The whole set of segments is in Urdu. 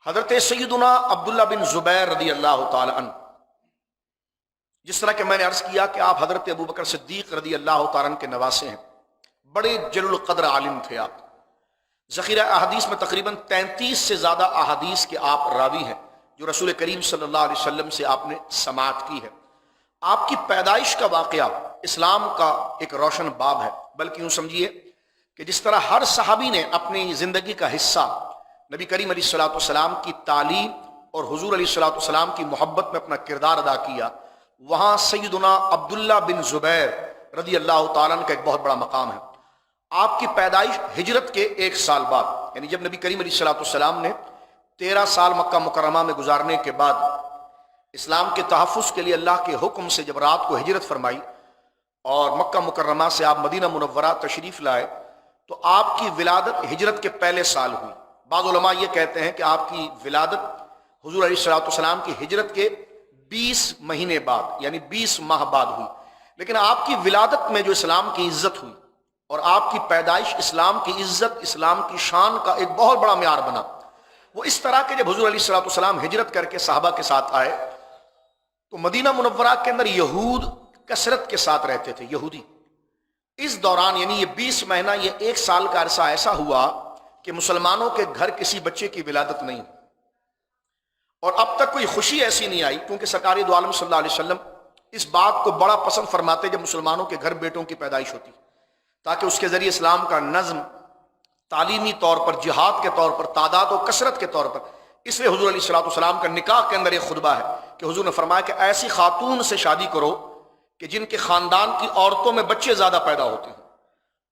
حضرت سیدنا عبداللہ بن زبیر رضی اللہ تعالی عنہ، جس طرح کہ میں نے عرض کیا کہ آپ حضرت ابوبکر صدیق رضی اللہ تعالی عنہ کے نواسے ہیں، بڑے جلیل القدر عالم تھے آپ۔ ذخیرہ احادیث میں تقریباً 33 سے زیادہ احادیث کے آپ راوی ہیں جو رسول کریم صلی اللہ علیہ وسلم سے آپ نے سماعت کی ہے۔ آپ کی پیدائش کا واقعہ اسلام کا ایک روشن باب ہے، بلکہ یوں سمجھیے کہ جس طرح ہر صحابی نے اپنی زندگی کا حصہ نبی کریم علیہ الصلوۃ والسلام کی تعلیم اور حضور علیہ الصلوۃ والسلام کی محبت میں اپنا کردار ادا کیا، وہاں سیدنا عبداللہ بن زبیر رضی اللہ تعالیٰ عنہ کا ایک بہت بڑا مقام ہے۔ آپ کی پیدائش ہجرت کے 1 سال بعد، یعنی جب نبی کریم علیہ الصلوۃ والسلام نے 13 سال مکہ مکرمہ میں گزارنے کے بعد اسلام کے تحفظ کے لیے اللہ کے حکم سے جب رات کو ہجرت فرمائی اور مکہ مکرمہ سے آپ مدینہ منورہ تشریف لائے، تو آپ کی ولادت ہجرت کے پہلے سال ہوئی۔ بعض علماء یہ کہتے ہیں کہ آپ کی ولادت حضور علیہ الصلوۃ والسلام کی ہجرت کے 20 مہینے بعد، یعنی 20 ماہ بعد ہوئی، لیکن آپ کی ولادت میں جو اسلام کی عزت ہوئی اور آپ کی پیدائش اسلام کی عزت، اسلام کی شان کا ایک بہت بڑا معیار بنا۔ وہ اس طرح کہ جب حضور علیہ الصلوۃ والسلام ہجرت کر کے صحابہ کے ساتھ آئے تو مدینہ منورہ کے اندر یہود کثرت کے ساتھ رہتے تھے، یہودی۔ اس دوران یعنی یہ 20 مہینہ، یہ 1 سال کا عرصہ ایسا ہوا کہ مسلمانوں کے گھر کسی بچے کی ولادت نہیں، اور اب تک کوئی خوشی ایسی نہیں آئی، کیونکہ سرکار دو عالم صلی اللہ علیہ وسلم اس بات کو بڑا پسند فرماتے جب مسلمانوں کے گھر بیٹوں کی پیدائش ہوتی، تاکہ اس کے ذریعے اسلام کا نظم تعلیمی طور پر، جہاد کے طور پر، تعداد و کثرت کے طور پر۔ اس لیے حضور علیہ الصلوۃ والسلام کا نکاح کے اندر ایک خطبہ ہے کہ حضور نے فرمایا کہ ایسی خاتون سے شادی کرو کہ جن کے خاندان کی عورتوں میں بچے زیادہ پیدا ہوتے ہیں،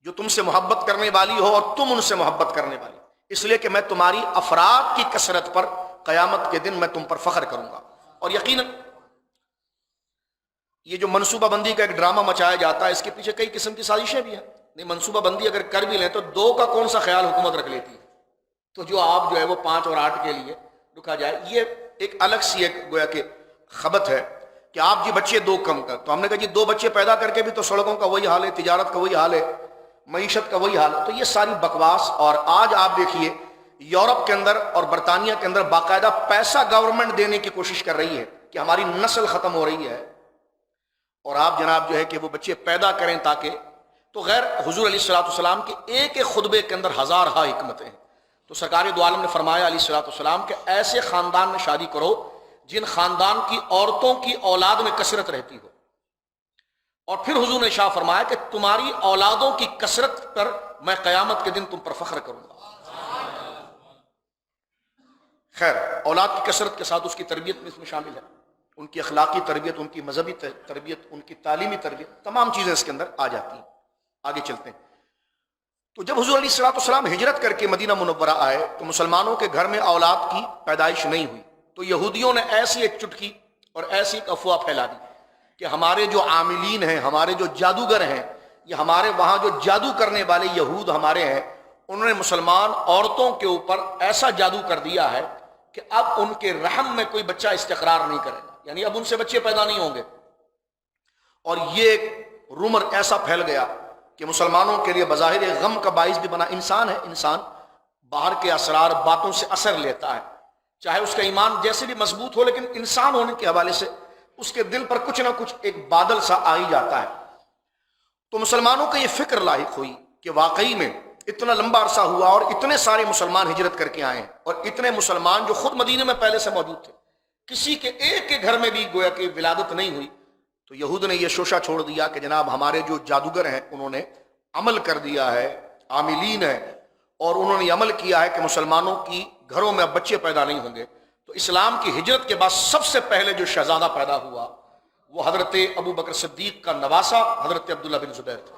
جو تم سے محبت کرنے والی ہو اور تم ان سے محبت کرنے والی، اس لیے کہ میں تمہاری افراد کی کثرت پر قیامت کے دن میں تم پر فخر کروں گا۔ اور یقیناً یہ جو منصوبہ بندی کا ایک ڈرامہ مچایا جاتا ہے، اس کے پیچھے کئی قسم کی سازشیں بھی ہیں۔ نہیں، منصوبہ بندی اگر کر بھی لیں تو 2 کا کون سا خیال حکومت رکھ لیتی ہے، تو جو آپ جو ہے وہ 5 اور 8 کے لیے رکا جائے، یہ ایک الگ سی ایک گویا کہ خبت ہے کہ آپ جی بچے 2 کم کر۔ تو ہم نے کہا جی 2 بچے پیدا کر کے بھی تو سڑکوں کا وہی حال ہے، تجارت کا وہی حال ہے، معیشت کا وہی حال ہے۔ تو یہ ساری بکواس۔ اور آج آپ دیکھیے یورپ کے اندر اور برطانیہ کے اندر باقاعدہ پیسہ گورنمنٹ دینے کی کوشش کر رہی ہے کہ ہماری نسل ختم ہو رہی ہے، اور آپ جناب جو ہے کہ وہ بچے پیدا کریں تاکہ، تو غیر حضور علیہ الصلوۃ والسلام کے ایک ایک خطبے کے اندر ہزارہا حکمتیں ہیں۔ تو سرکار دو عالم نے فرمایا علیہ الصلوۃ والسلام کہ ایسے خاندان میں شادی کرو جن خاندان کی عورتوں کی اولاد میں کثرت رہتی ہو، اور پھر حضور نے ارشاد فرمایا کہ تمہاری اولادوں کی کثرت پر میں قیامت کے دن تم پر فخر کروں گا۔ خیر، اولاد کی کثرت کے ساتھ اس کی تربیت میں اس میں شامل ہے، ان کی اخلاقی تربیت، ان کی مذہبی تربیت، ان کی تعلیمی تربیت، تمام چیزیں اس کے اندر آ جاتی ہیں۔ آگے چلتے ہیں۔ تو جب حضور علیہ الصلوۃ والسلام ہجرت کر کے مدینہ منورہ آئے تو مسلمانوں کے گھر میں اولاد کی پیدائش نہیں ہوئی، تو یہودیوں نے ایسی ایک چٹکی اور ایسی ایک افواہ پھیلا دی کہ ہمارے جو عاملین ہیں، ہمارے جو جادوگر ہیں، یہ ہمارے وہاں جو جادو کرنے والے یہود ہمارے ہیں، انہوں نے مسلمان عورتوں کے اوپر ایسا جادو کر دیا ہے کہ اب ان کے رحم میں کوئی بچہ استقرار نہیں کرے گا، یعنی اب ان سے بچے پیدا نہیں ہوں گے۔ اور یہ رومر ایسا پھیل گیا کہ مسلمانوں کے لیے بظاہر غم کا باعث بھی بنا۔ انسان ہے، انسان باہر کے اسرار، باتوں سے اثر لیتا ہے، چاہے اس کا ایمان جیسے بھی مضبوط ہو، لیکن انسان ہونے کے حوالے سے اس کے دل پر کچھ نہ کچھ ایک بادل سا آ ہی جاتا ہے۔ تو مسلمانوں کو یہ فکر لاحق ہوئی کہ واقعی میں اتنا لمبا عرصہ ہوا اور اتنے سارے مسلمان ہجرت کر کے آئے ہیں، اور اتنے مسلمان جو خود مدینے میں پہلے سے موجود تھے، کسی کے ایک کے گھر میں بھی گویا کہ ولادت نہیں ہوئی۔ تو یہود نے یہ شوشہ چھوڑ دیا کہ جناب ہمارے جو جادوگر ہیں انہوں نے عمل کر دیا ہے، عاملین ہیں، اور انہوں نے یہ عمل کیا ہے کہ مسلمانوں کی گھروں میں اب بچے پیدا نہیں ہوں گے۔ تو اسلام کی ہجرت کے بعد سب سے پہلے جو شہزادہ پیدا ہوا وہ حضرت ابو بکر صدیق کا نواسا حضرت عبداللہ بن زبیر تھا۔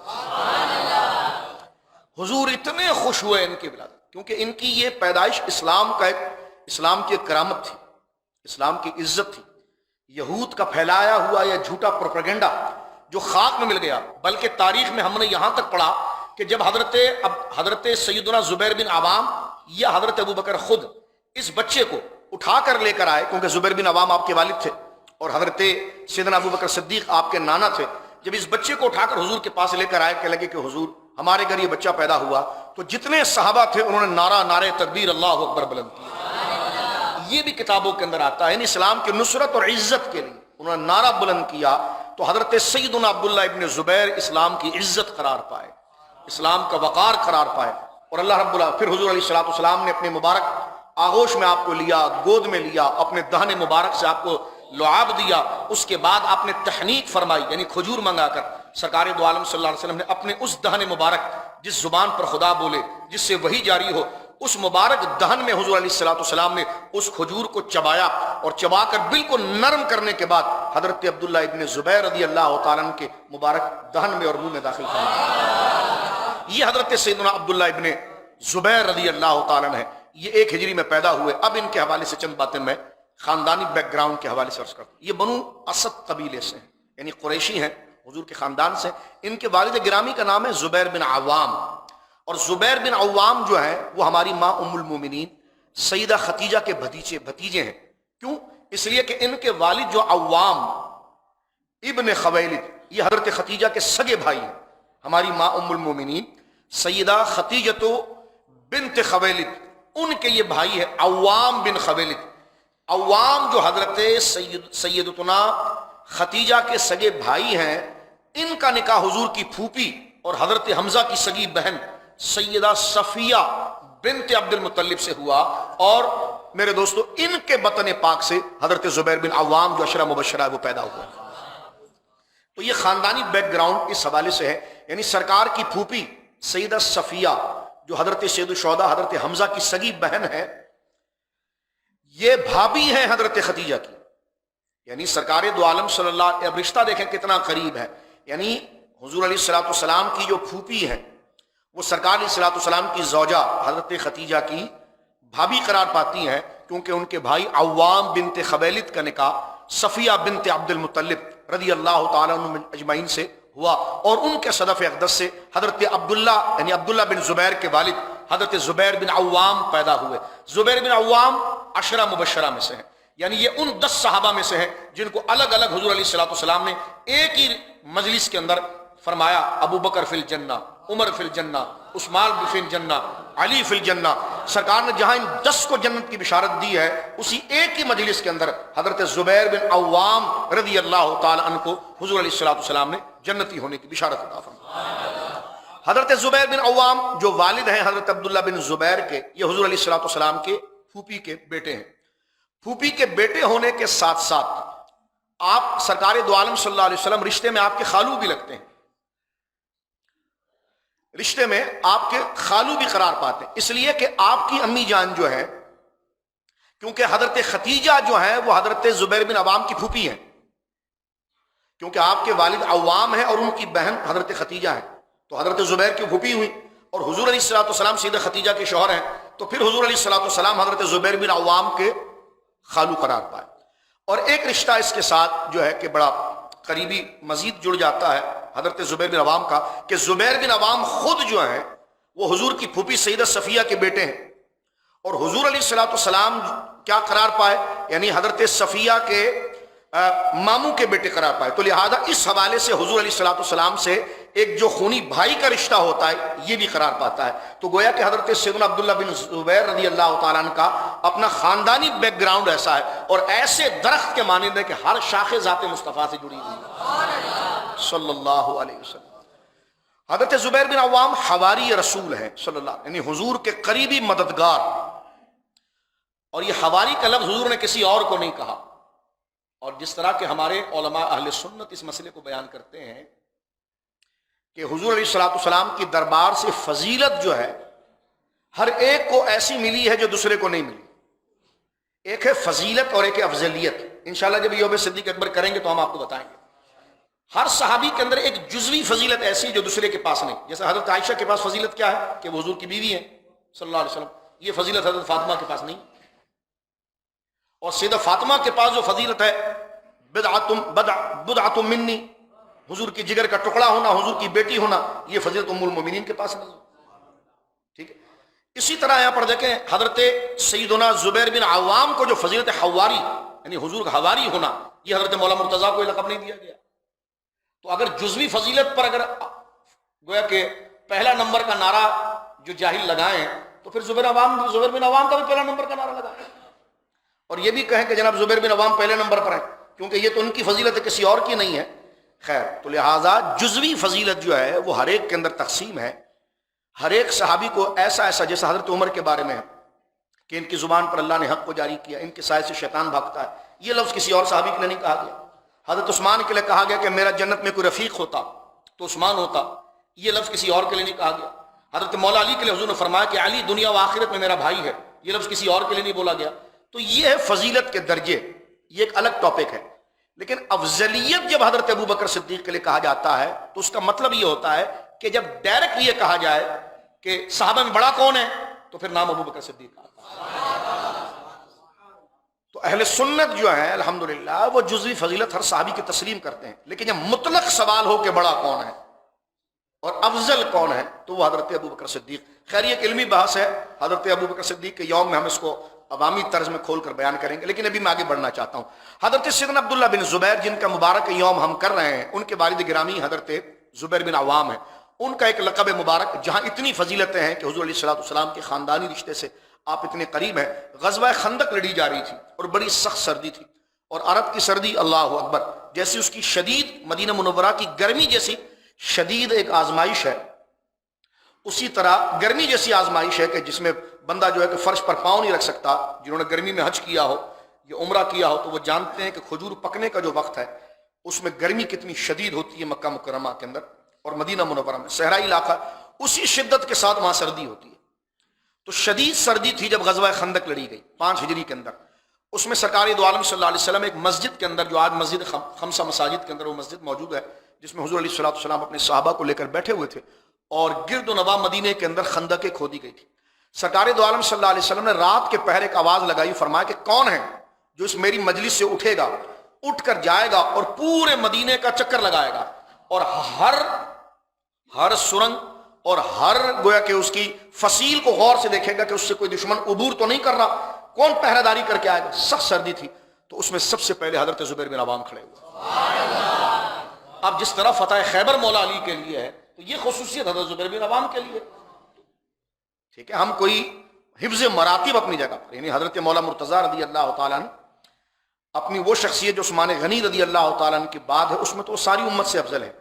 حضور اتنے خوش ہوئے ان کی ولادت، کیونکہ ان کی یہ پیدائش اسلام کی ایک کرامت تھی، اسلام کی عزت تھی۔ یہود کا پھیلایا ہوا یہ جھوٹا پروپیگنڈا جو خاک میں مل گیا، بلکہ تاریخ میں ہم نے یہاں تک پڑھا کہ جب حضرت سیدنا زبیر بن عوام یا حضرت ابو بکر خود اس بچے کو اٹھا کر لے کر آئے، کیونکہ زبیر بن عوام آپ کے والد تھے اور حضرت سیدنا ابو بکر صدیق آپ کے نانا تھے، جب اس بچے کو اٹھا کر حضور کے پاس لے کر آئے کہ لگے کہ حضور ہمارے گھر یہ بچہ پیدا ہوا، تو جتنے صحابہ تھے انہوں نے نعرہ تکبیر اللہ اکبر بلند کیا۔ یہ بھی کتابوں کے اندر آتا ہے، یعنی اسلام کی نصرت اور عزت کے لیے انہوں نے نعرہ بلند کیا تو حضرت سیدنا عبداللہ ابن زبیر اسلام کی عزت قرار پائے، اسلام کا وقار قرار پائے، اور اللہ رب العالمین پھر حضور علیہ الصلوۃ والسلام نے اپنے مبارک آغوش میں آپ کو لیا، گود میں لیا، اپنے دہن مبارک سے آپ کو لعاب دیا، اس کے بعد آپ نے تحنیک فرمائی، یعنی کھجور منگا کر سرکار دو عالم صلی اللہ علیہ وسلم نے اپنے اس دہن مبارک جس زبان پر خدا بولے، جس سے وحی جاری ہو، اس مبارک دہن میں حضور علیہ الصلوۃ والسلام نے اس کھجور کو چبایا، اور چبا کر بالکل نرم کرنے کے بعد حضرت عبداللہ ابن زبیر رضی اللہ تعالیٰ عنہ کے مبارک دہن میں اور منہ میں داخل فرمایا۔ یہ حضرت سیدنا عبداللہ ابن زبیر رضی اللہ تعالیٰ عنہ ہے، یہ 1 ہجری میں پیدا ہوئے۔ اب ان کے حوالے سے چند باتیں میں خاندانی بیک گراؤنڈ کے حوالے سے عرض کرتا ہوں۔ یہ بنو اسد قبیلے سے ہیں، یعنی قریشی ہیں، حضور کے خاندان سے۔ ان کے والد گرامی کا نام ہے زبیر بن عوام، اور زبیر بن عوام جو ہے وہ ہماری ماں ام المومنین سیدہ خدیجہ کے بھتیجے ہیں۔ کیوں؟ اس لیے کہ ان کے والد جو عوام ابن خویلد، یہ حضرت خدیجہ کے سگے بھائی ہیں۔ ہماری ماں ام المومنین سیدہ خدیجہ بنت خویلد، ان کے یہ بھائی ہے عوام بن خویلد۔ عوام جو حضرت سیدتنا خدیجہ کے سگے بھائی ہیں، ان کا نکاح حضور کی پھوپھی اور حضرت حمزہ کی سگی بہن سیدہ صفیہ بنت عبد المطلب سے ہوا، اور میرے دوستو ان کے بطن پاک سے حضرت زبیر بن عوام جو عشرہ مبشرہ ہے وہ پیدا ہوا۔ تو یہ خاندانی بیک گراؤنڈ اس حوالے سے ہے، یعنی سرکار کی پھوپھی سیدہ صفیہ جو حضرت سید الشہداء حضرت حمزہ کی سگی بہن ہے، یہ بھابھی ہیں حضرت خدیجہ کی، یعنی سرکار دو عالم صلی اللہ علیہ وسلم، اب رشتہ دیکھیں کتنا قریب ہے، یعنی حضور علیہ الصلوۃ والسلام کی جو پھوپھی ہے وہ سرکار علیہ الصلوۃ والسلام کی زوجہ حضرت خدیجہ کی بھابھی قرار پاتی ہیں، کیونکہ ان کے بھائی عوام بنت خویلد کا نکاح صفیہ بنت عبد المطلب رضی اللہ تعالیٰ عنہ اجمعین سے ہوا، اور ان کے صدف اقدس سے حضرت عبداللہ یعنی عبداللہ بن زبیر کے والد حضرت زبیر بن عوام پیدا ہوئے۔ زبیر بن عوام عشرہ مبشرہ میں سے ہیں، یعنی یہ ان 10 صحابہ میں سے ہیں جن کو الگ الگ حضور علیہ الصلوۃ والسلام نے ایک ہی مجلس کے اندر فرمایا ابو بکر فی الجنہ، عمر فی الجنہ، عثمان فی الجنہ، علی فی الجنہ۔ سرکار نے جہاں ان 10 کو جنت کی بشارت دی ہے، اسی ایک ہی مجلس کے اندر حضرت زبیر بن عوام رضی اللہ تعالی عنہ کو حضور علیہ الصلوۃ والسلام نے جنتی ہونے کی بشارت عطا فرمائی۔ حضرت زبیر بن عوام جو والد ہیں حضرت عبداللہ بن زبیر کے، یہ حضور علیہ الصلوۃ والسلام کے پھوپھی کے بیٹے ہیں۔ پھوپھی کے بیٹے ہونے کے ساتھ ساتھ آپ سرکار دو عالم صلی اللہ علیہ وسلم رشتے میں آپ کے خالو بھی لگتے ہیں، رشتے میں آپ کے خالو بھی قرار پاتے ہیں، اس لیے کہ آپ کی امی جان جو ہے، کیونکہ حضرت خدیجہ جو ہے وہ حضرت زبیر بن عوام کی پھوپھی ہیں، کیونکہ آپ کے والد عوام ہیں اور ان کی بہن حضرت خدیجہ ہے، تو حضرت زبیر کی پھوپھی ہوئی، اور حضور علیہ الصلوۃ والسلام سیدہ خدیجہ کے شوہر ہیں، تو پھر حضور علیہ الصلوۃ والسلام حضرت زبیر بن عوام کے خالو قرار پائے۔ اور ایک رشتہ اس کے ساتھ جو ہے کہ بڑا قریبی مزید جڑ جاتا ہے حضرت زبیر بن عوام کا، کہ زبیر بن عوام خود جو ہیں وہ حضور کی پھوپھی سیدہ صفیہ کے بیٹے ہیں، اور حضور علیہ الصلوۃ والسلام کیا قرار پائے، یعنی حضرت صفیہ کے ماموں کے بیٹے قرار پائے۔ تو لہذا اس حوالے سے حضور علیہ الصلوۃ والسلام سے ایک جو خونی بھائی کا رشتہ ہوتا ہے یہ بھی قرار پاتا ہے۔ تو گویا کہ حضرت سیدنا عبداللہ بن زبیر رضی اللہ تعالیٰ عنہ کا اپنا خاندانی بیک گراؤنڈ ایسا ہے، اور ایسے درخت کے مانند ہے کہ ہر شاخ ذات مصطفیٰ سے جڑی ہوئی ہے صلی اللہ علیہ وسلم۔ حضرت زبیر بن عوام حواری رسول ہیں صلی اللہ علیہ وسلم، یعنی حضور کے قریبی مددگار، اور یہ حواری کا لفظ حضور نے کسی اور کو نہیں کہا۔ اور جس طرح کہ ہمارے علماء اہل سنت اس مسئلے کو بیان کرتے ہیں کہ حضور علیہ الصلوۃ والسلام کی دربار سے فضیلت جو ہے ہر ایک کو ایسی ملی ہے جو دوسرے کو نہیں ملی، ایک ہے فضیلت اور ایک ہے افضلیت۔ انشاءاللہ جب یوم صدیق اکبر کریں گے تو ہم آپ کو بتائیں گے۔ ہر صحابی کے اندر ایک جزوی فضیلت ایسی جو دوسرے کے پاس نہیں، جیسے حضرت عائشہ کے پاس فضیلت کیا ہے کہ وہ حضور کی بیوی ہیں صلی اللہ علیہ وسلم، یہ فضیلت حضرت فاطمہ کے پاس نہیں، اور سیدہ فاطمہ کے پاس جو فضیلت ہے بدعۃ منی، حضور کی جگر کا ٹکڑا ہونا، حضور کی بیٹی ہونا، یہ فضیلت ام المومنین کے پاس نہیں۔ ٹھیک ہے، اسی طرح یہاں پر دیکھیں حضرت سیدنا زبیر بن عوام کو جو فضیلت حواری یعنی حضور کا حواری ہونا، یہ حضرت مولا مرتضیٰ کو یہ لقب نہیں دیا گیا۔ تو اگر جزوی فضیلت پر اگر گویا کہ پہلا نمبر کا نعرہ جو جاہل لگائیں تو پھر زبیر بن عوام کا بھی پہلا نمبر کا نعرہ لگائیں۔ اور یہ بھی کہیں کہ جناب زبیر بن عوام پہلے نمبر پر ہیں، کیونکہ یہ تو ان کی فضیلت ہے، کسی اور کی نہیں ہے. خیر، تو لہٰذا جزوی فضیلت جو ہے وہ ہر ایک کے اندر تقسیم ہے. ہر ایک صحابی کو ایسا ایسا، جیسا حضرت عمر کے بارے میں ہے کہ ان کی زبان پر اللہ نے حق کو جاری کیا، ان کے سائے سے شیطان بھاگتا ہے، یہ لفظ کسی اور صحابی کے لیے نہیں کہا گیا. حضرت عثمان کے لیے کہا گیا کہ میرا جنت میں کوئی رفیق ہوتا تو عثمان ہوتا، یہ لفظ کسی اور کے لیے نہیں کہا گیا. حضرت مولا علی کے لیے حضور نے فرمایا کہ علی دنیا و آخرت میں میرا بھائی ہے، یہ لفظ کسی اور کے لیے نہیں بولا گیا. تو یہ ہے فضیلت کے درجے، یہ ایک الگ ٹاپک ہے. لیکن افضلیت جب حضرت ابوبکر صدیق کے لیے کہا جاتا ہے تو اس کا مطلب یہ ہوتا ہے کہ جب ڈائریکٹ یہ کہا جائے کہ صحابہ میں بڑا کون ہے تو پھر نام ابوبکر صدیق آتا ہے. تو اہل سنت جو ہیں الحمدللہ وہ جزوی فضیلت ہر صحابی کی تسلیم کرتے ہیں، لیکن جب مطلق سوال ہو کہ بڑا کون ہے اور افضل کون ہے تو وہ حضرت ابوبکر صدیق. خیر یہ ایک علمی بحث ہے، حضرت ابوبکر صدیق کے یوم میں ہم اس کو عوامی طرز میں کھول کر بیان کریں گے، لیکن ابھی میں آگے بڑھنا چاہتا ہوں. حضرت سیدنا عبداللہ بن زبیر جن کا مبارک یوم ہم کر رہے ہیں، ان کے والد گرامی حضرت زبیر بن عوام ہیں. ان کا ایک لقب مبارک جہاں اتنی فضیلتیں ہیں کہ حضور علیہ السلام کے خاندانی رشتے سے آپ اتنے قریب ہیں. غزوہ خندق لڑی جا رہی تھی اور بڑی سخت سردی تھی، اور عرب کی سردی اللہ اکبر، جیسی اس کی شدید مدینہ منورہ کی گرمی جیسی شدید ایک آزمائش ہے، اسی طرح گرمی جیسی آزمائش ہے کہ جس میں بندہ جو ہے کہ فرش پر پاؤں نہیں رکھ سکتا. جنہوں نے گرمی میں حج کیا ہو یا عمرہ کیا ہو تو وہ جانتے ہیں کہ کھجور پکنے کا جو وقت ہے اس میں گرمی کتنی شدید ہوتی ہے مکہ مکرمہ کے اندر اور مدینہ منورہ میں صحرائی علاقہ، اسی شدت کے ساتھ وہاں سردی ہوتی ہے. تو شدید سردی تھی جب غزوہ خندق لڑی گئی 5 ہجری کے اندر. اس میں سرکار دو عالم صلی اللہ علیہ وسلم ایک مسجد کے اندر، جو آج مسجد خمسہ مساجد کے اندر وہ مسجد موجود ہے، جس میں حضور علیہ السلام اپنے صحابہ کو لے کر بیٹھے ہوئے تھے، اور گرد و نواح مدینے کے اندر خندقیں کھودی گئی تھی. سرکار دو عالم صلی اللہ علیہ وسلم نے رات کے پہر ایک آواز لگائی، فرمایا کہ کون ہے جو اس میری مجلس سے اٹھے گا، اٹھ کر جائے گا اور پورے مدینے کا چکر لگائے گا، اور ہر سرنگ اور ہر گویا کہ اس کی فصیل کو غور سے دیکھے گا کہ اس سے کوئی دشمن عبور تو نہیں کر رہا. کون پہرہ داری کر کے آئے گا؟ سخت سردی تھی، تو اس میں سب سے پہلے حضرت زبیر بن عوام کھڑے ہوئے. اب جس طرح فتح خیبر مولا علی کے لیے ہے تو یہ خصوصیت حضرت زبیر بن عوام کے لیے. ٹھیک ہے، ہم کوئی حفظ مراتب اپنی جگہ پر، یعنی حضرت مولا مرتضیٰ رضی اللہ تعالیٰ عنہ اپنی وہ شخصیت جو عثمان غنی رضی اللہ تعالیٰ عنہ کے بعد ہے، اس میں تو ساری امت سے افضل ہے.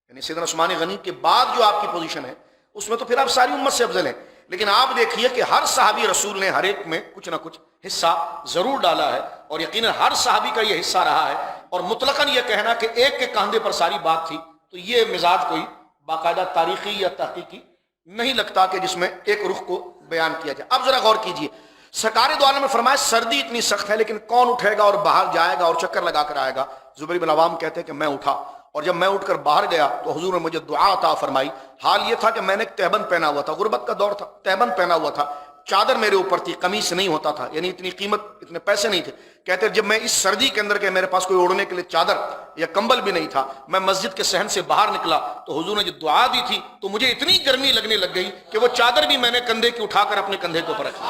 یعنی سیدنا عثمان غنی کے بعد جو آپ کی پوزیشن ہے اس میں تو پھر آپ ساری امت سے افضل ہیں. لیکن آپ دیکھیے کہ ہر صحابی رسول نے ہر ایک میں کچھ نہ کچھ حصہ ضرور ڈالا ہے، اور یقیناً ہر صحابی کا یہ حصہ رہا ہے. اور مطلقاً یہ کہنا کہ ایک کے کاندھے پر ساری بات تھی، تو یہ مزاج کوئی باقاعدہ تاریخی یا تحقیقی نہیں لگتا کہ جس میں ایک رخ کو بیان کیا جائے. اب ذرا غور کیجئے، سرکار دو عالم نے فرمایا سردی اتنی سخت ہے لیکن کون اٹھے گا اور باہر جائے گا اور چکر لگا کر آئے گا؟ زبیر بن عوام کہتے ہیں کہ میں اٹھا، اور جب میں اٹھ کر باہر گیا تو حضور نے مجھے دعا عطا فرمائی. حال یہ تھا کہ میں نے ایک تہبند پہنا ہوا تھا، غربت کا دور تھا، تہبند پہنا ہوا تھا، چادر میرے اوپر تھی، قمیص نہیں ہوتا تھا، یعنی اتنی قیمت، اتنے پیسے نہیں تھے. کہتے جب میں اس سردی کے اندر کہ میرے پاس کوئی اوڑھنے کے لیے چادر یا کمبل بھی نہیں تھا، میں مسجد کے صحن سے باہر نکلا تو حضور نے جو دعا دی تھی تو مجھے اتنی گرمی لگنے لگ گئی کہ وہ چادر بھی میں نے کندھے کی اٹھا کر اپنے کندھے کے اوپر رکھی،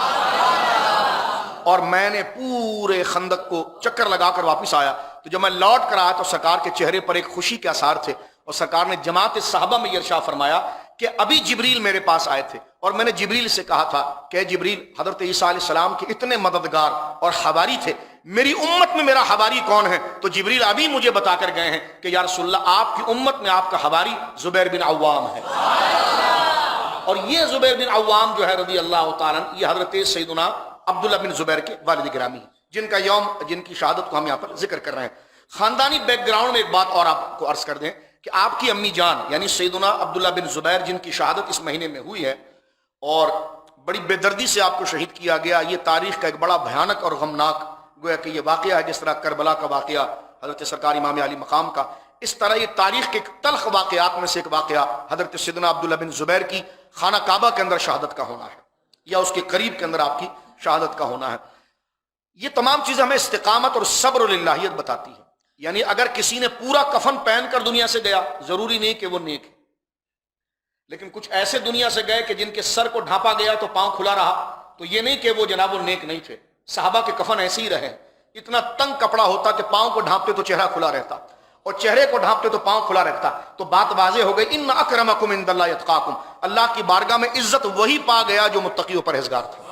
اور میں نے پورے خندق کو چکر لگا کر واپس آیا. تو جب میں لوٹ کر آیا تو سرکار کے چہرے پر ایک خوشی کے آثار تھے، اور سرکار نے جماعت صحابہ میں یہ ارشاد فرمایا کہ ابھی جبریل میرے پاس آئے تھے اور میں نے جبریل سے کہا تھا کہ جبریل حضرت عیسیٰ علیہ السلام کے اتنے مددگار اور حواری تھے، میری امت میں میرا حواری کون ہے؟ تو جبریل ابھی مجھے بتا کر گئے ہیں کہ یا رسول اللہ آپ کی امت میں آپ کا حواری زبیر بن عوام ہے. اور یہ زبیر بن عوام جو ہے رضی اللہ تعالیٰ یہ حضرت سیدنا عبداللہ بن زبیر کے والد گرامی ہیں، جن کا یوم، جن کی شہادت کو ہم یہاں پر ذکر کر رہے ہیں. خاندانی بیک گراؤنڈ میں ایک بات اور آپ کو عرض کر دیں کہ آپ کی امی جان یعنی سیدنا عبداللہ بن زبیر جن کی شہادت اس مہینے میں ہوئی ہے اور بڑی بے دردی سے آپ کو شہید کیا گیا، یہ تاریخ کا ایک بڑا بھیانک اور غمناک گویا کہ یہ واقعہ ہے، جس طرح کربلا کا واقعہ حضرت سرکار امام علی مقام کا، اس طرح یہ تاریخ کے تلخ واقعات میں سے ایک واقعہ حضرت سیدنا عبداللہ بن زبیر کی خانہ کعبہ کے اندر شہادت کا ہونا ہے، یا اس کے قریب کے اندر آپ کی شہادت کا ہونا ہے. یہ تمام چیزیں ہمیں استقامت اور صبر و للہیت بتاتی ہیں. یعنی اگر کسی نے پورا کفن پہن کر دنیا سے گیا، ضروری نہیں کہ وہ نیک ہے، لیکن کچھ ایسے دنیا سے گئے کہ جن کے سر کو ڈھانپا گیا تو پاؤں کھلا رہا، تو یہ نہیں کہ وہ جناب وہ نیک نہیں تھے. صحابہ کے کفن ایسے ہی رہے، اتنا تنگ کپڑا ہوتا کہ پاؤں کو ڈھانپتے تو چہرہ کھلا رہتا اور چہرے کو ڈھانپتے تو پاؤں کھلا رہتا. تو بات واضح ہو گئی، ان اکرمکم عند اللہ اتقاکم، اللہ کی بارگاہ میں عزت وہی پا گیا جو متقی و پرہیزگار تھا.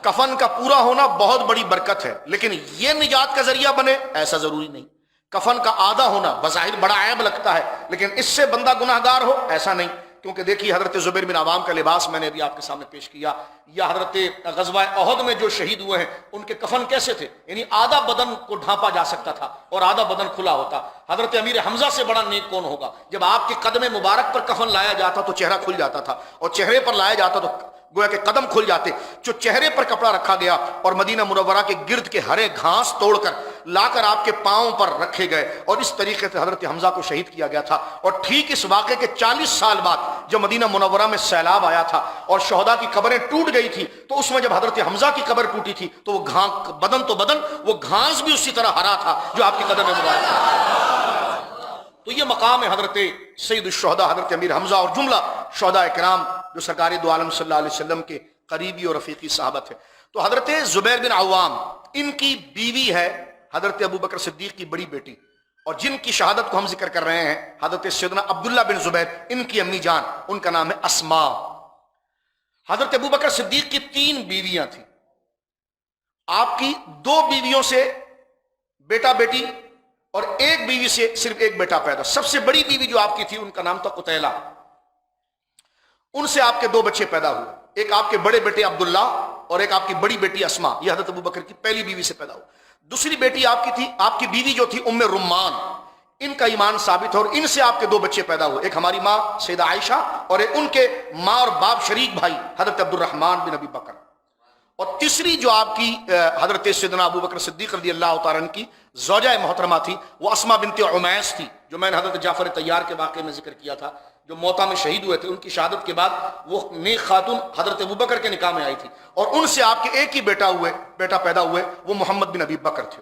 کفن کا پورا ہونا بہت بڑی برکت ہے، لیکن یہ نجات کا ذریعہ بنے ایسا ضروری نہیں۔ کفن کا آدھا ہونا بظاہر بڑا عیب لگتا ہے، لیکن اس سے بندہ گناہ گار ہو ایسا نہیں۔ کیونکہ دیکھیے حضرت زبیر بن عوام کا لباس میں نے ابھی آپ کے سامنے پیش کیا، یا حضرت غزوہ احد میں جو شہید ہوئے ہیں ان کے کفن کیسے تھے، یعنی آدھا بدن کو ڈھانپا جا سکتا تھا اور آدھا بدن کھلا ہوتا۔ حضرت امیر حمزہ سے بڑا نیک کون ہوگا؟ جب آپ کے قدم مبارک پر کفن لایا جاتا تو چہرہ کھل جاتا تھا، اور چہرے پر لایا جاتا تو گویا کہ قدم کھل جاتے۔ جو چہرے پر کپڑا رکھا گیا اور مدینہ منورہ کے گرد کے ہرے گھاس توڑ کر لا کر آپ کے پاؤں پر رکھے گئے، اور اس طریقے سے حضرت حمزہ کو شہید کیا گیا تھا۔ اور ٹھیک اس واقعے کے 40 سال بعد جب مدینہ منورہ میں سیلاب آیا تھا اور شہداء کی قبریں ٹوٹ گئی تھی، تو اس میں جب حضرت حمزہ کی قبر ٹوٹی تھی تو وہ بدن تو بدن، وہ گھاس بھی اسی طرح ہرا تھا جو آپ کی قدم میں مبارک تھا۔ تو یہ مقام ہے حضرت سید الشہداء حضرت امیر حمزہ اور جملہ شہداء کرام جو سرکار دو عالم صلی اللہ علیہ وسلم کے قریبی اور رفیقی صحابت ہے۔ تو حضرت زبیر بن عوام، ان کی بیوی ہے حضرت ابوبکر صدیق کی بڑی بیٹی، اور جن کی شہادت کو ہم ذکر کر رہے ہیں حضرت سیدنا عبداللہ بن زبیر، ان کی امی جان، ان کا نام ہے اسماء۔ حضرت ابوبکر صدیق کی 3 بیویاں تھیں، آپ کی 2 بیویوں سے بیٹا بیٹی اور 1 بیوی سے صرف 1 بیٹا پیدا۔ سب سے بڑی بیوی جو آپ کی تھی ان کا نام تھا قتیلہ، ان سے آپ کے 2 بچے پیدا ہوئے، ایک آپ کے بڑے بیٹے عبداللہ اور ایک آپ کی بڑی بیٹی اسماء، یہ حضرت ابوبکر کی پہلی بیوی سے پیدا ہوئے۔ دوسری بیٹی آپ کی تھی، آپ کی بیوی جو تھی ام رمان، ان کا ایمان ثابت ہے اور ان سے آپ کے 2 بچے پیدا ہوئے، ایک ہماری ماں سیدہ عائشہ اور ایک ان کے ماں اور باپ شریک بھائی حضرت عبد الرحمن بن ابی بکر۔ اور تیسری جو آپ کی حضرت سیدنا ابوبکر صدیق رضی اللہ تعالیٰ عنہ کی زوجہ محترمہ تھی وہ اسماء بنت عمیس تھی، جو میں نے حضرت جعفر طیار کے واقعے میں ذکر کیا تھا، جو موتا میں شہید ہوئے تھے۔ ان کی شہادت کے بعد وہ نیک خاتون حضرت ابوبکر کے نکاح میں آئی تھی، اور ان سے آپ کے ایک ہی بیٹا پیدا ہوئے، وہ محمد بن ابی بکر تھے۔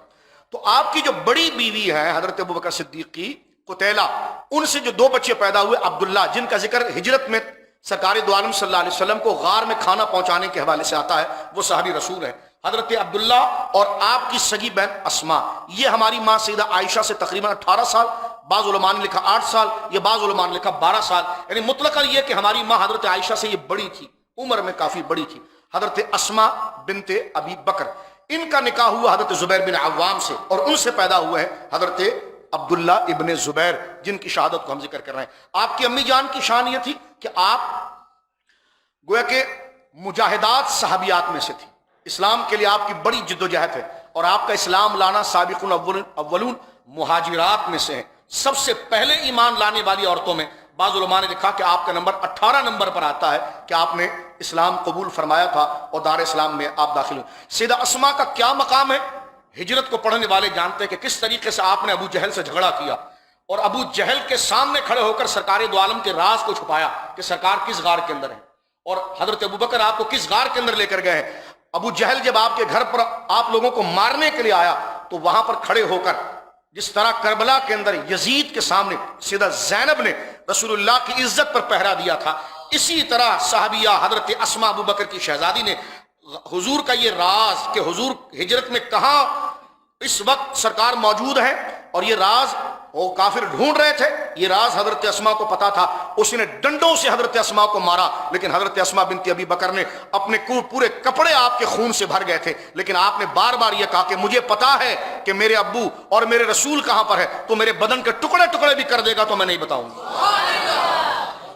تو آپ کی جو بڑی بیوی ہے حضرت ابوبکر صدیق کی قتیلہ، ان سے جو 2 بچے پیدا ہوئے عبداللہ، جن کا ذکر ہجرت میں سرکار دو عالم صلی اللہ علیہ وسلم کو غار میں کھانا پہنچانے کے حوالے سے آتا ہے، وہ صحابی رسول ہے حضرت عبداللہ، اور آپ کی سگی بہن اسماء، یہ ہماری ماں سیدہ عائشہ سے تقریباً 18 سال، بعض علماء نے لکھا 8 سال، یہ بعض علماء نے لکھا 12 سال، یعنی مطلقاً یہ کہ ہماری ماں حضرت عائشہ سے یہ بڑی تھی، عمر میں کافی بڑی تھی، حضرت اسماء بنت ابی بکر۔ ان کا نکاح ہوا حضرت زبیر بن عوام سے، اور ان سے پیدا ہوئے ہیں حضرت عبداللہ ابن زبیر، جن کی شہادت کو ہم ذکر کر رہے ہیں۔ آپ کی امی جان کی شان یہ تھی کہ آپ گویا کہ مجاہدات صحابیات میں سے تھی، اسلام کے لیے آپ کی بڑی جد و جہد ہے، اور آپ کا اسلام لانا سابقون اولون مہاجرات میں سے ہے۔ سب سے پہلے ایمان لانے والی عورتوں میں بعض علماء نے لکھا کہ آپ کا نمبر 18 نمبر پر آتا ہے کہ آپ نے اسلام قبول فرمایا تھا اور دار اسلام میں آپ داخل ہوئے۔ سیدہ اسماء کا کیا مقام ہے؟ ہجرت کو پڑھنے والے جانتے ہیں کہ کس طریقے سے آپ نے ابو جہل سے جھگڑا کیا اور ابو جہل کے سامنے کھڑے ہو کر سرکار دو عالم کے راز کو چھپایا کہ سرکار کس غار کے اندر ہے، اور حضرت ابوبکر آپ کو کس غار کے اندر لے کر گئے ہیں۔ ابو جہل جب آپ کے گھر پر آپ لوگوں کو مارنے کے لیے آیا تو وہاں پر کھڑے ہو کر جس طرح کربلا کے اندر یزید کے سامنے سیدہ زینب نے رسول اللہ کی عزت پر پہرا دیا تھا، اسی طرح صحابیہ حضرت اسماء ابوبکر کی شہزادی نے حضور کا یہ راز کہ حضور ہجرت میں کہاں اس وقت سرکار موجود ہیں، اور یہ راز وہ کافر ڈھونڈ رہے تھے، یہ راز حضرت اسماء کو پتا تھا، اس نے ڈنڈوں سے حضرت اسماء کو مارا، لیکن حضرت اسماء بنت ابی بکر نے اپنے پورے کپڑے آپ کے خون سے بھر گئے تھے، لیکن آپ نے بار بار یہ کہا کہ مجھے پتا ہے کہ میرے ابو اور میرے رسول کہاں پر ہے، تو میرے بدن کے ٹکڑے ٹکڑے بھی کر دے گا تو میں نہیں بتاؤں گا۔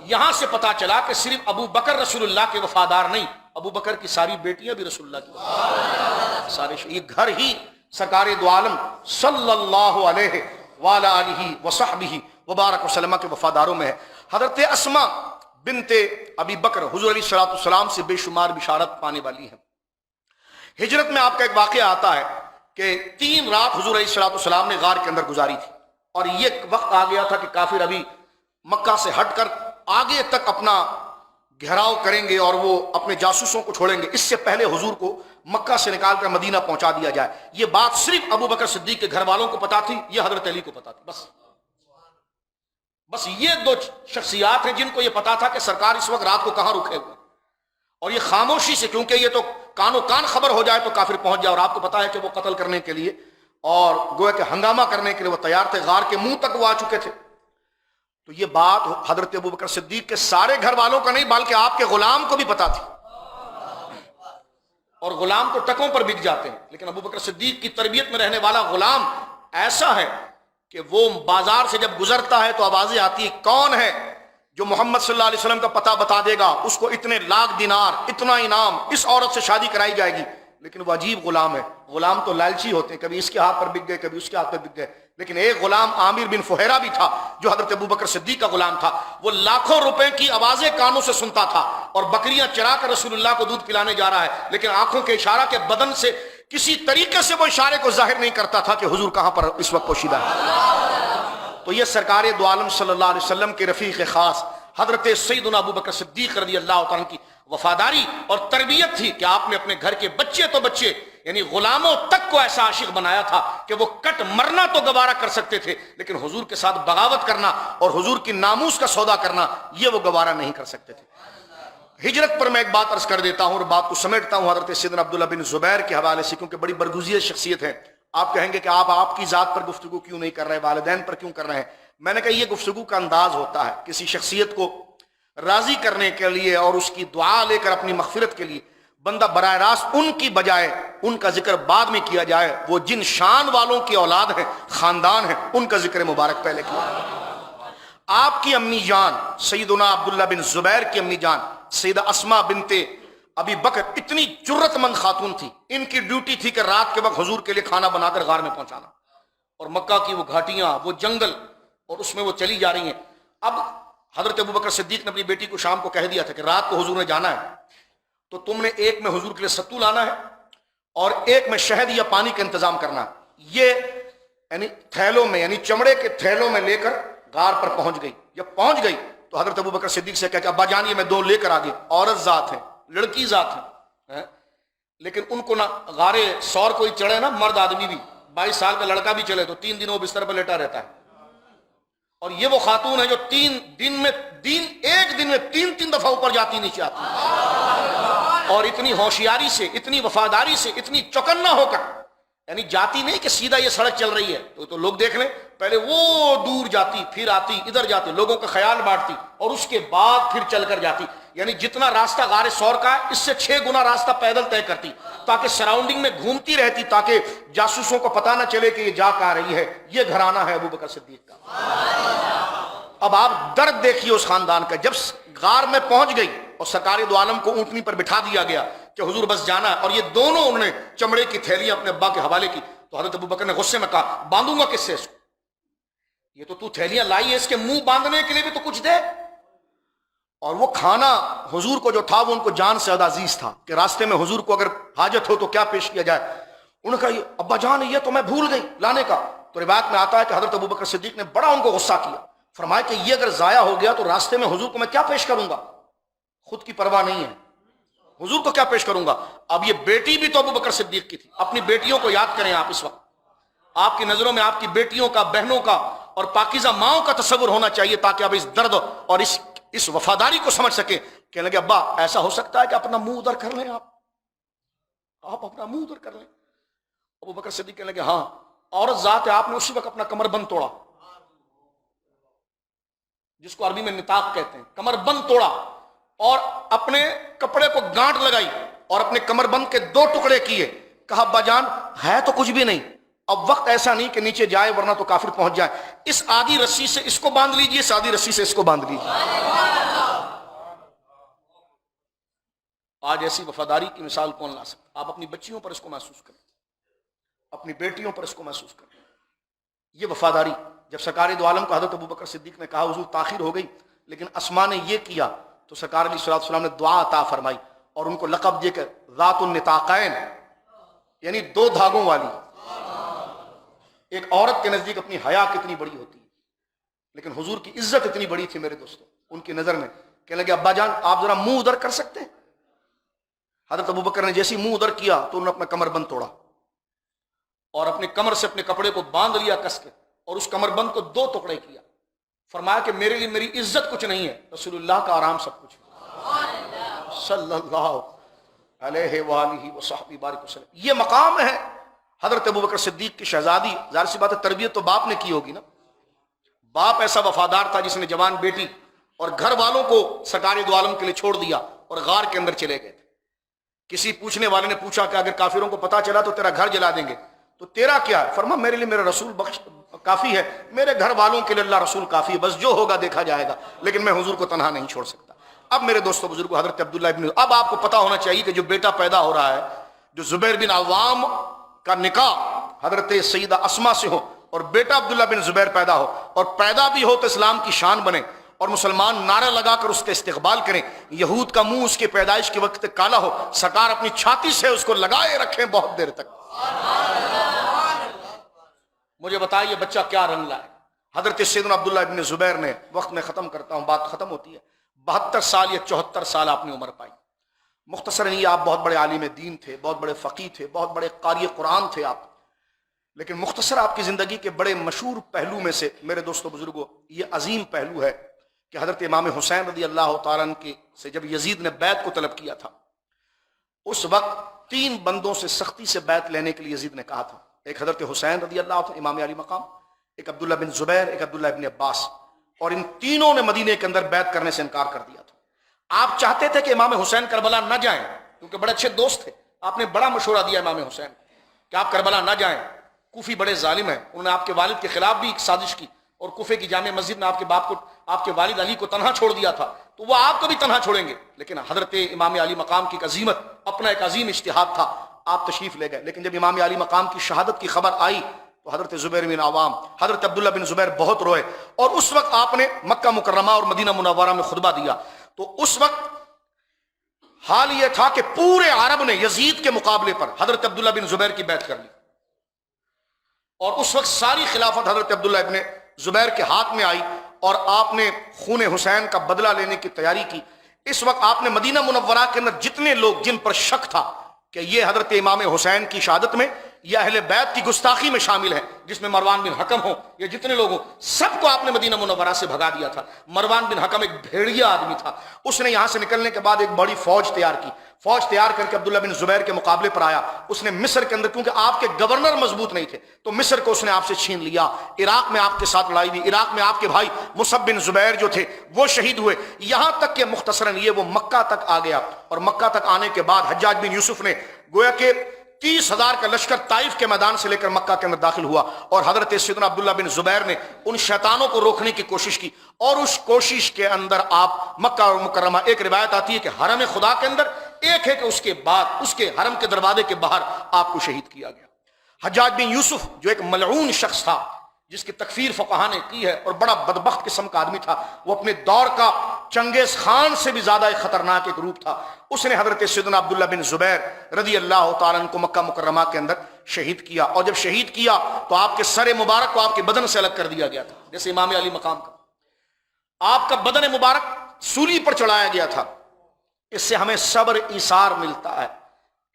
یہاں سے پتا چلا کہ صرف ابو بکر رسول اللہ کے وفادار نہیں، ابو بکر کی ساری بیٹیاں بھی رسول اللہ کی وفادار، سارے یہ گھر ہی سرکار دو عالم صلی اللہ علیہ وعلی آلہ وصحبہ وبارک وسلم کے وفاداروں میں ہے۔ حضرت اسماء بنت ابی بکر حضور علیہ السلام سے بے شمار بشارت پانے والی ہے۔ ہجرت میں آپ کا ایک واقعہ آتا ہے کہ 3 رات حضور علیہ السلام نے غار کے اندر گزاری تھی، اور یہ وقت آ گیا تھا کہ کافر ابھی مکہ سے ہٹ کر آگے تک اپنا گھیراؤ کریں گے اور وہ اپنے جاسوسوں کو چھوڑیں گے، اس سے پہلے حضور کو مکہ سے نکال کر مدینہ پہنچا دیا جائے۔ یہ بات صرف ابو بکر صدیق کے گھر والوں کو پتا تھی، یہ حضرت علی کو پتا تھی، بس یہ 2 شخصیات ہیں جن کو یہ پتا تھا کہ سرکار اس وقت رات کو کہاں رکے ہوئے، اور یہ خاموشی سے، کیونکہ یہ تو کانوں کان خبر ہو جائے تو کافر پہنچ جائے، اور آپ کو پتا ہے کہ وہ قتل کرنے کے لیے اور گویا کہ ہنگامہ کرنے کے لیے وہ تیار تھے، غار کے منہ تک وہ آ چکے تھے۔ تو یہ بات حضرت ابوبکر صدیق کے سارے گھر والوں کا نہیں بلکہ آپ کے غلام کو بھی پتا تھی۔ اور غلام تو ٹکوں پر بک جاتے ہیں، لیکن ابو بکر صدیق کی تربیت میں رہنے والا غلام ایسا ہے کہ وہ بازار سے جب گزرتا ہے تو آوازیں آتی ہے کون ہے جو محمد صلی اللہ علیہ وسلم کا پتہ بتا دے گا، اس کو اتنے لاکھ دینار، اتنا انعام، اس عورت سے شادی کرائی جائے گی. لیکن وہ عجیب غلام ہے. غلام تو لالچی ہوتے ہیں، کبھی اس کے ہاتھ پر بک گئے، کبھی اس کے ہاتھ پر بک گئے. لیکن ایک غلام عامر بن فہیرہ بھی تھا جو حضرت ابوبکر صدیق کا غلام تھا. وہ لاکھوں روپے کی آوازیں کانوں سے سنتا تھا اور بکریاں چرا کر رسول اللہ کو دودھ پلانے جا رہا ہے، لیکن آنکھوں کے اشارہ کے بدن سے کسی طریقے سے وہ اشارے کو ظاہر نہیں کرتا تھا کہ حضور کہاں پر اس وقت پوشیدہ ہے. تو یہ سرکار دو عالم صلی اللہ علیہ وسلم کے رفیق خاص حضرت سیدنا ابوبکر صدیق رضی اللہ تعالیٰ کی وفاداری اور تربیت تھی کہ آپ نے اپنے گھر کے بچے تو بچے یعنی غلاموں تک کو ایسا عاشق بنایا تھا کہ وہ کٹ مرنا تو گوارا کر سکتے تھے، لیکن حضور کے ساتھ بغاوت کرنا اور حضور کی ناموس کا سودا کرنا یہ وہ گوارا نہیں کر سکتے تھے. ہجرت پر میں ایک بات عرض کر دیتا ہوں اور بات کو سمیٹتا ہوں حضرت سیدنا عبداللہ بن زبیر کے حوالے سے، کیونکہ بڑی برگزیدہ شخصیت ہے. آپ کہیں گے کہ آپ کی ذات پر گفتگو کیوں نہیں کر رہے، والدین پر کیوں کر رہے ہیں؟ میں نے کہا یہ گفتگو کا انداز ہوتا ہے، کسی شخصیت کو راضی کرنے کے لیے اور اس کی دعا لے کر اپنی مغفرت کے لیے بندہ براہ راست ان کی بجائے ان کا ذکر بعد میں کیا جائے. وہ جن شان والوں کی اولاد ہیں، خاندان ہیں، ان کا ذکر مبارک پہلے کیا. آپ کی امی جان سیدنا عبداللہ بن زبیر کی امی جان سیدہ اسماء بنت ابی بکر اتنی جرت مند خاتون تھی، ان کی ڈیوٹی تھی کہ رات کے وقت حضور کے لیے کھانا بنا کر غار میں پہنچانا، اور مکہ کی وہ گھاٹیاں، وہ جنگل، اور اس میں وہ چلی جا رہی ہیں. اب حضرت ابوبکر صدیق نے اپنی بیٹی کو شام کو کہہ دیا تھا کہ رات کو حضور نے جانا ہے تو تم نے ایک میں حضور کے لیے ستو لانا ہے اور ایک میں شہد یا پانی کا انتظام کرنا ہے. یہ یعنی تھیلوں میں، یعنی چمڑے کے تھیلوں میں لے کر غار پر پہنچ گئی. جب پہنچ گئی تو حضرت ابوبکر صدیق سے کہا کہ ابا جان یہ میں دو لے کر آ گئی. عورت ذات ہے، لڑکی ذات ہے، لیکن ان کو نہ غارے سور کوئی چڑھے نا، مرد آدمی بھی 22 سال کا لڑکا بھی چلے تو 3 دن وہ بستر پر لیٹا رہتا ہے. اور یہ وہ خاتون ہے جو ایک دن میں 3 دفعہ اوپر جاتی نیچے آتی، اور اتنی ہوشیاری سے، اتنی وفاداری سے، اتنی چوکنا ہو کر، یعنی جاتی نہیں کہ سیدھا یہ سڑک چل رہی ہے تو لوگ دیکھ لیں، پہلے وہ دور جاتی، پھر آتی، ادھر جاتی، لوگوں کا خیال بانٹتی، اور اس کے بعد پھر چل کر جاتی. یعنی جتنا راستہ غار سور کا ہے اس سے 6 گنا راستہ پیدل طے کرتی، تاکہ سراؤنڈنگ میں گھومتی رہتی، تاکہ جاسوسوں کو پتہ نہ چلے کہ یہ جا کہاں رہی ہے. یہ گھرانہ ہے ابوبکر صدیق کا. اب آپ درد دیکھیے اس خاندان کا. جب غار میں پہنچ گئی اور سرکار دو عالم کو اونٹنی پر بٹھا دیا گیا کہ حضور بس جانا ہے، اور یہ دونوں انہوں نے چمڑے کی تھیلیاں اپنے ابا کے حوالے کی، تو حضرت ابوبکر نے غصے میں کہا باندھوں گا کس سے اس کو؟ یہ تو تھیلیاں لائی ہے، اس کے منہ باندھنے کے لیے بھی تو کچھ دے. اور وہ کھانا حضور کو جو تھا وہ ان کو جان سے زیادہ عزیز تھا کہ راستے میں حضور کو اگر حاجت ہو تو کیا پیش کیا جائے. انہوں نے کہا ابا جان یہ تو میں بھول گئی لانے کا. تو روایت میں آتا ہے کہ حضرت ابوبکر صدیق نے بڑا ان کو غصہ کیا، فرمایا کہ یہ اگر ضائع ہو گیا تو راستے میں حضور کو میں کیا پیش کروں گا؟ خود کی پرواہ نہیں ہے، حضور کو کیا پیش کروں گا؟ اب یہ بیٹی بھی تو ابوبکر صدیق کی تھی. اپنی بیٹیوں کو یاد کریں آپ اس وقت. آپ کی نظروں میں آپ کی بیٹیوں کا، بہنوں کا اور پاکیزہ ماؤں کا تصور ہونا چاہیے تاکہ آپ اس درد اور اس وفاداری کو سمجھ سکیں. کہنے لگے ابا ایسا ہو سکتا ہے کہ اپنا منہ ادھر کر لیں، آپ اپنا منہ ادھر کر لیں. ابوبکر صدیق کہنے لگے ہاں عورت ذات ہے. آپ نے اسی وقت اپنا کمر بند توڑا، جس کو عربی میں نطاق کہتے ہیں، کمر بند توڑا، اور اپنے کپڑے کو گانٹ لگائی اور اپنے کمر بند کے 2 ٹکڑے کیے. کہا ابا جان ہے تو کچھ بھی نہیں، اب وقت ایسا نہیں کہ نیچے جائے ورنہ تو کافر پہنچ جائے. اس آدھی رسی سے اس کو باندھ لیجئے، اس آدھی رسی سے اس کو باندھ لیجئے. آج ایسی وفاداری کی مثال کون لا سکتا؟ آپ اپنی بچیوں پر اس کو محسوس کریں، اپنی بیٹیوں پر اس کو محسوس کریں. یہ وفاداری. جب سرکار دو عالم کو حضرت ابوبکر صدیق نے کہا حضور تاخیر ہو گئی، لیکن اسماء نے یہ کیا، تو سرکار علیہ الصلوۃ والسلام نے دعا عطا فرمائی اور ان کو لقب دے کر ذات النطاقین، یعنی 2 دھاگوں والی. ایک عورت کے نزدیک اپنی حیا کتنی بڑی ہوتی ہے، لیکن حضور کی عزت اتنی بڑی تھی میرے دوستوں ان کی نظر میں. کہنے لگے ابا جان آپ ذرا منہ ادھر کر سکتے ہیں؟ حضرت ابوبکر نے جیسی منہ ادھر کیا تو انہوں نے اپنا کمر بند توڑا اور اپنے کمر سے اپنے کپڑے کو باندھ لیا کس کے، اور اس کمر بند کو 2 ٹکڑے کیا. فرمایا کہ میرے لیے میری عزت کچھ نہیں ہے، رسول اللہ کا آرام سب کچھ ہے صلی اللہ علیہ وآلہ وصحبہ بارک وسلم. یہ مقام ہے حضرت ابوبکر صدیق کی شہزادی. ظاہر سی بات ہے تربیت تو باپ نے کی ہوگی نا. باپ ایسا وفادار تھا جس نے جوان بیٹی اور گھر والوں کو سرکار دو عالم کے لیے چھوڑ دیا اور غار کے اندر چلے گئے تھے. کسی پوچھنے والے نے پوچھا کہ اگر کافروں کو پتا چلا تو تیرا گھر جلا دیں گے تو تیرا کیا ہے؟ فرما میرے لیے میرا رسول کافی ہے، میرے گھر والوں کے لیے اللہ رسول کافی ہے، بس جو ہوگا دیکھا جائے گا، لیکن میں حضور کو تنہا نہیں چھوڑ سکتا۔ اب میرے دوستو بزرگوں، حضرت عبداللہ ابن، اب آپ کو پتا ہونا چاہیے کہ جو بیٹا پیدا ہو رہا ہے، جو زبیر بن عوام کا نکاح حضرت سیدہ اسما سے ہو اور بیٹا عبداللہ بن زبیر پیدا ہو، اور پیدا بھی ہو تو اسلام کی شان بنے اور مسلمان نعرہ لگا کر اس کا استقبال کریں، یہود کا منہ اس کے پیدائش کے وقت کالا ہو، سرکار اپنی چھاتی سے اس کو لگائے رکھیں بہت دیر تک۔ مجھے بتائیے بچہ کیا رنگ لائے؟ حضرت سیدنا عبداللہ ابن زبیر نے، وقت میں ختم کرتا ہوں، بات ختم ہوتی ہے، 72 سال یا 74 سال آپ نے عمر پائی۔ مختصراً یہ آپ بہت بڑے عالم دین تھے، بہت بڑے فقیہ تھے، بہت بڑے قاری قرآن تھے آپ، لیکن مختصر آپ کی زندگی کے بڑے مشہور پہلو میں سے میرے دوستو بزرگوں یہ عظیم پہلو ہے کہ حضرت امام حسین رضی اللہ تعالیٰ عنہ کے سے جب یزید نے بیعت کو طلب کیا تھا، اس وقت 3 بندوں سے سختی سے بیعت لینے کے لیے یزید نے کہا تھا، ایک حضرت حسین رضی اللہ عنہ امام علی مقام، ایک عبداللہ بن زبیر، ایک عبداللہ ابن عباس، اور ان تینوں نے مدینے کے اندر بیعت کرنے سے انکار کر دیا تھا۔ آپ چاہتے تھے کہ امام حسین کربلا نہ جائیں کیونکہ بڑے اچھے دوست تھے، آپ نے بڑا مشورہ دیا امام حسین کہ آپ کربلا نہ جائیں، کوفی بڑے ظالم ہیں، انہوں نے آپ کے والد کے خلاف بھی ایک سازش کی اور کوفے کی جامع مسجد میں آپ کے باپ کو، آپ کے والد علی کو تنہا چھوڑ دیا تھا، تو وہ آپ کو بھی تنہا چھوڑیں گے، لیکن حضرت امام علی مقام کی ایک عظیمت، اپنا ایک عظیم اجتہاد تھا، آپ تشریف لے گئے۔ لیکن جب امام علی مقام کی شہادت کی خبر آئی تو حضرت زبیر بن عوام، حضرت عبداللہ بن زبیر بہت روئے، اور اس وقت آپ نے مکہ مکرمہ اور مدینہ منورہ میں خطبہ دیا، تو اس وقت حال یہ تھا کہ پورے عرب نے یزید کے مقابلے پر حضرت عبداللہ بن زبیر کی بیعت کر لی، اور اس وقت ساری خلافت حضرت عبداللہ ابن زبیر کے ہاتھ میں آئی اور آپ نے خون حسین کا بدلہ لینے کی تیاری کی۔ اس وقت آپ نے مدینہ منورہ کے اندر جتنے لوگ جن پر شک تھا کہ یہ حضرت امام حسین کی شہادت میں یا اہل بیت کی گستاخی میں شامل ہیں، جس میں مروان بن حکم ہو یا جتنے لوگ ہوں، سب کو آپ نے مدینہ منورہ سے بھگا دیا تھا۔ مروان بن حکم ایک بھیڑیا آدمی تھا، اس نے یہاں سے نکلنے کے بعد ایک بڑی فوج تیار کی، فوج تیار کر کے عبداللہ بن زبیر کے مقابلے پر آیا۔ اس نے مصر کے اندر، کیونکہ آپ کے گورنر مضبوط نہیں تھے تو مصر کو اس نے آپ سے چھین لیا، عراق میں آپ کے ساتھ لڑائی ہوئی، عراق میں آپ کے بھائی مصعب بن زبیر جو تھے وہ شہید ہوئے، یہاں تک کہ مختصراً یہ وہ مکہ تک آ گیا، اور مکہ تک آنے کے بعد حجاج بن یوسف نے گویا کہ 30,000 کا لشکر طائف کے میدان سے لے کر مکہ کے اندر داخل ہوا، اور حضرت سیدنا عبداللہ بن زبیر نے ان شیطانوں کو روکنے کی کوشش کی، اور اس کوشش کے اندر آپ مکہ اور مکرمہ، ایک روایت آتی ہے کہ حرم خدا کے اندر، ایک ہے کہ اس کے بعد اس کے حرم کے دروازے کے باہر آپ کو شہید کیا گیا۔ حجاج بن یوسف جو ایک ملعون شخص تھا، جس کی تکفیر فقہا نے کی ہے اور بڑا بدبخت قسم کا آدمی تھا، وہ اپنے دور کا چنگیز خان سے بھی زیادہ ایک خطرناک ایک روپ تھا، اس نے حضرت سیدنا عبداللہ بن زبیر رضی اللہ تعالیٰ عنہ کو مکہ مکرمہ کے اندر شہید کیا، اور جب شہید کیا تو آپ کے سر مبارک کو آپ کے بدن سے الگ کر دیا گیا تھا، جیسے امام علی مقام کا آپ کا بدن مبارک سولی پر چڑھایا گیا تھا۔ اس سے ہمیں صبر ایثار ملتا ہے،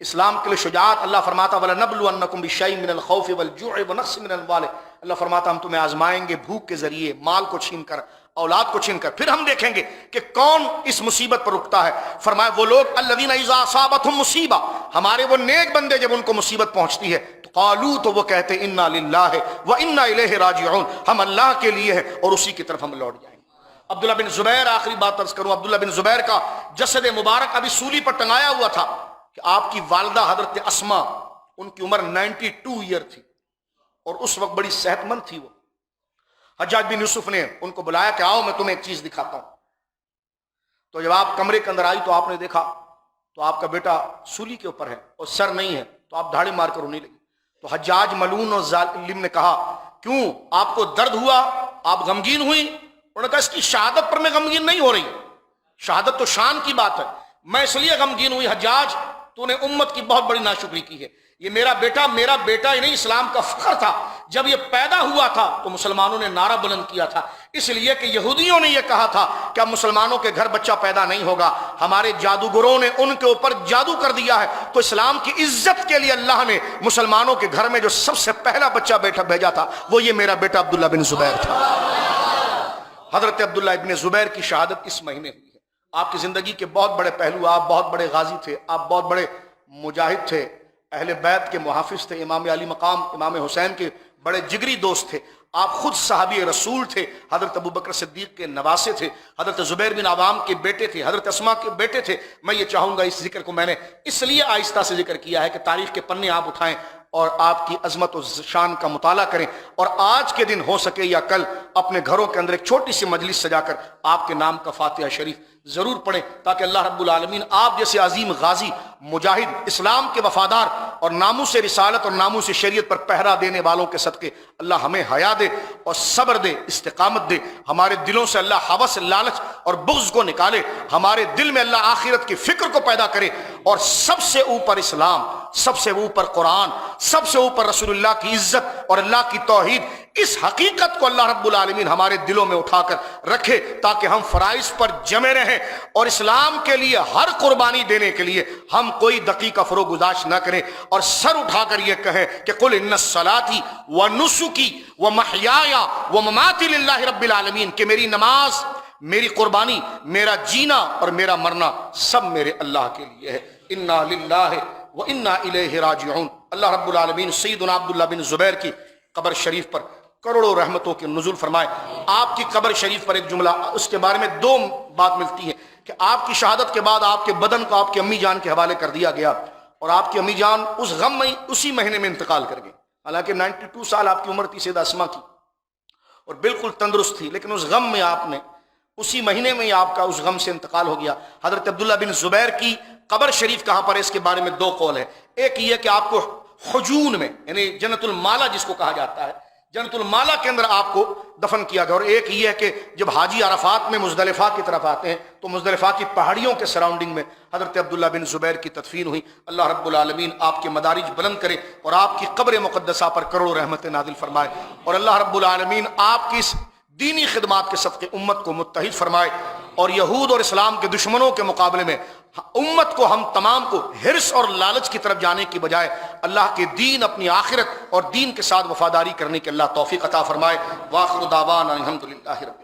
اسلام کے لیے شجاعت۔ اللہ فرماتا وَلَنَبْلُوَنَّكُمْ بِشَيْءٍ مِّنَ الْخَوْفِ وَالْجُوعِ وَنَقْصٍ مِّنَ الْأَمْوَالِ، اللہ فرماتا ہم تمہیں آزمائیں گے بھوک کے ذریعے، مال کو چھین کر، اولاد کو چھین کر، پھر ہم دیکھیں گے کہ کون اس مصیبت پر رکتا ہے۔ فرمایا وہ لوگ الذین اذا اصابتهم مصیبہ، ہمارے وہ نیک بندے جب ان کو مصیبت پہنچتی ہے تو قالوا، تو وہ کہتے انا للہ وانا الیہ راجعون، ہم اللہ کے لیے ہیں اور اسی کی طرف ہم لوٹ جائیں گے۔ عبداللہ بن زبیر، آخری بات عرض کروں، عبداللہ بن زبیر کا جسد مبارک ابھی سولی پر ٹنگایا ہوا تھا کہ آپ کی والدہ حضرت اسما، ان کی عمر 92 ایئر تھی اور اس وقت بڑی صحت مند تھی وہ۔ حجاج بن یوسف نے ان کو بلایا کہ آؤ میں تمہیں ایک چیز دکھاتا ہوں، تو جب آپ کمرے کے اندر آئی تو آپ نے دیکھا تو آپ کا بیٹا سولی کے اوپر ہے اور سر نہیں ہے، تو آپ دھاڑے مار کر رونے لگی۔ تو حجاج ملعون اور ظالم نے کہا کیوں آپ کو درد ہوا، آپ غمگین ہوئی؟ انہوں نے کہا اس کی شہادت پر میں غمگین نہیں ہو رہی، شہادت تو شان کی بات ہے، میں اس لیے غمگین ہوئی حجاج تو نے امت کی بہت بڑی ناشکری کی ہے، یہ میرا بیٹا ہی نہیں، اسلام کا فخر تھا، جب یہ پیدا ہوا تھا تو مسلمانوں نے نعرہ بلند کیا تھا، اس لیے کہ یہودیوں نے یہ کہا تھا کہ اب مسلمانوں کے گھر بچہ پیدا نہیں ہوگا، ہمارے جادوگروں نے ان کے اوپر جادو کر دیا ہے، تو اسلام کی عزت کے لیے اللہ نے مسلمانوں کے گھر میں جو سب سے پہلا بچہ بھیجا تھا وہ یہ میرا بیٹا عبداللہ بن زبیر تھا۔ حضرت عبداللہ ابن زبیر کی شہادت اس مہینے ہوئی ہے۔ آپ کی زندگی کے بہت بڑے پہلو، آپ بہت بڑے غازی تھے، آپ بہت بڑے مجاہد تھے، اہل بیت کے محافظ تھے، امام علی مقام امام حسین کے بڑے جگری دوست تھے، آپ خود صحابی رسول تھے، حضرت ابوبکر صدیق کے نواسے تھے، حضرت زبیر بن عوام کے بیٹے تھے، حضرت اسما کے بیٹے تھے۔ میں یہ چاہوں گا اس ذکر کو میں نے اس لیے آہستہ سے ذکر کیا ہے کہ تاریخ کے پنے آپ اٹھائیں اور آپ کی عظمت و شان کا مطالعہ کریں، اور آج کے دن ہو سکے یا کل اپنے گھروں کے اندر ایک چھوٹی سی مجلس سجا کر آپ کے نام کا فاتحہ شریف ضرور پڑھیں، تاکہ اللہ رب العالمین آپ جیسے عظیم غازی، مجاہد، اسلام کے وفادار اور ناموس رسالت اور ناموس شریعت پر پہرا دینے والوں کے صدقے اللہ ہمیں حیا دے اور صبر دے، استقامت دے، ہمارے دلوں سے اللہ ہوس، لالچ اور بغض کو نکالے، ہمارے دل میں اللہ آخرت کی فکر کو پیدا کرے، اور سب سے اوپر اسلام، سب سے اوپر قرآن، سب سے اوپر رسول اللہ کی عزت اور اللہ کی توحید، اس حقیقت کو اللہ رب العالمین ہمارے دلوں میں اٹھا کر رکھے، تاکہ ہم فرائض پر جمے رہیں اور اسلام کے لیے ہر قربانی دینے کے لیے ہم کوئی دقیقہ فروغ گزاش نہ کریں، اور سر اٹھا کر یہ کہیں کہ قل ان صلاتی و نسکی و محیایا و مماتی للہ رب العالمین، کہ میری نماز، میری قربانی، میرا جینا اور میرا مرنا سب میرے اللہ کے لیے ہے۔ انا للہ و انا الیہ راجعون۔ اللہ رب العالمین سیدنا عبداللہ بن زبیر کی قبر شریف پر کروڑوں رحمتوں کے نزول فرمائے۔ آپ کی قبر شریف پر ایک جملہ، اس کے بارے میں دو بات ملتی ہے کہ آپ کی شہادت کے بعد آپ کے بدن کو آپ کی امی جان کے حوالے کر دیا گیا، اور آپ کی امی جان اس غم میں اسی مہینے میں انتقال کر گئی۔ حالانکہ 92 سال آپ کی عمر تھی سیدہ اسما کی، اور بالکل تندرست تھی، لیکن اس غم میں آپ نے اسی مہینے میں ہی آپ کا اس غم سے انتقال ہو گیا۔ حضرت عبداللہ بن زبیر کی قبر شریف کہاں پر ہے، اس کے بارے میں دو قول ہے۔ ایک یہ کہ آپ کو حجون میں، یعنی جنت المالا جس کو کہا جاتا ہے، جنت المالا کے اندر آپ کو دفن کیا گیا، اور ایک یہ ہے کہ جب حاجی عرفات میں مزدلفہ کی طرف آتے ہیں تو مزدلفہ کی پہاڑیوں کے سراؤنڈنگ میں حضرت عبداللہ بن زبیر کی تدفین ہوئی۔ اللہ رب العالمین آپ کے مدارج بلند کرے اور آپ کی قبر مقدسہ پر کروڑوں رحمتیں نازل فرمائے، اور اللہ رب العالمین آپ کی اس دینی خدمات کے صدقے امت کو متحد فرمائے، اور یہود اور اسلام کے دشمنوں کے مقابلے میں امت کو، ہم تمام کو حرص اور لالچ کی طرف جانے کی بجائے اللہ کے دین، اپنی آخرت اور دین کے ساتھ وفاداری کرنے کے اللہ توفیق عطا فرمائے۔ وآخر دعوانا الحمدللہ رب